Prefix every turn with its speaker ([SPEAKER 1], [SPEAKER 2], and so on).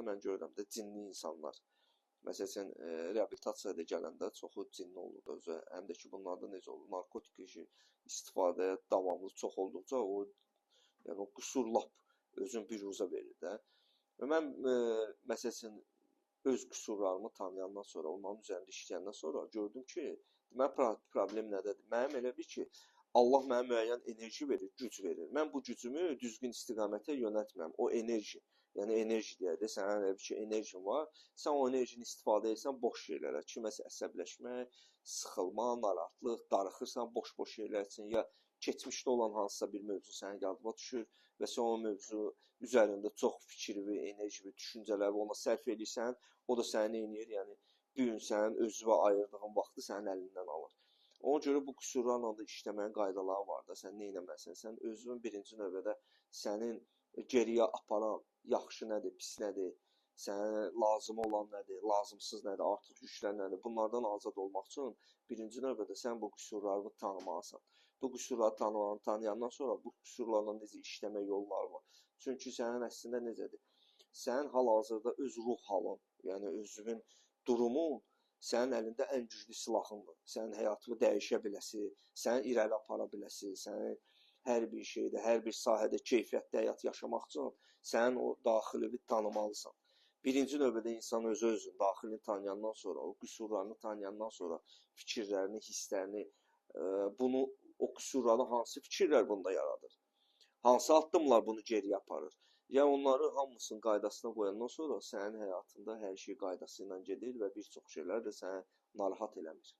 [SPEAKER 1] mən görürəm də cinli insanlar. Məsələn, reabilitasiyaya gələndə çoxu cinli olur da özü. Həm də ki, bunlarda necə olur? Narkotik istifadə davamlı çox olduqca o yəni o qüsur lap özün büruzə verir də. Və mən məsələn öz qüsurlarımı tanıyandan sonra, onların üzərində işləyəndən sonra gördüm ki, deməli problem nədədir? Mənim elə bir ki, Allah mənə müəyyən enerji verir, güc verir. Mən bu gücümü düzgün istiqamətə yönəltmirəm. O enerji, yəni enerji deyək də, sənin elə bir ki, enerjin var. Sən o enerjini istifadə edirsən boş şeylərə, kiməsə əsəbləşmək, sıxılma, narahatlıq, darıxırsan boş-boş şeylər üçün, ya keçmişdə olan hansısa bir mövzu sənin yadına düşür və sən o mövzu üzərində çox fikir və enerji və düşüncələr ona sərf edirsən, o da səni neynir? Yəni bu gün sənin özünə ayırdığın vaxtı sənin əlindən alır. Ona görə bu qüsurlarla da işləməyin qaydaları var da. Sən nə etməlisən? Sən özünün birinci növbədə sənin geriyə aparan yaxşı nədir, pis nədir, sənə lazım olan nədir, lazımsız nədir, artıq yüklər nədir? Bunlardan azad olmaq üçün birinci növbədə sən bu qüsurlarını tanımalısan. Bu qüsurları tanıyandan sonra bu qüsurlarla necə işləmə yolları var. Çünki sənin əslində necədir? Sənin hal-hazırda öz ruh halın, yəni özünün durumun sənin əlində ən güclü silahındır. Sənin həyatını dəyişə biləsi, səni irəli apara biləsi, sənin hər bir şeydə, hər bir sahədə keyfiyyətli həyat yaşamaq üçün sənin o daxilini tanımalısan. Birinci növbədə insan özünün daxilini tanıyandan sonra, o qüsurlarını tanıyandan sonra fikirlərini, hisslərini, bunu o qüsurları hansı fikirlər bunda yaradır? Hansı addımlar bunu geriyə aparır? Yəni onları hamısının qaydasına qoyandan sonra sənin həyatında hər şey qaydası ilə gedir və bir çox şeylər də səni narahat eləmir.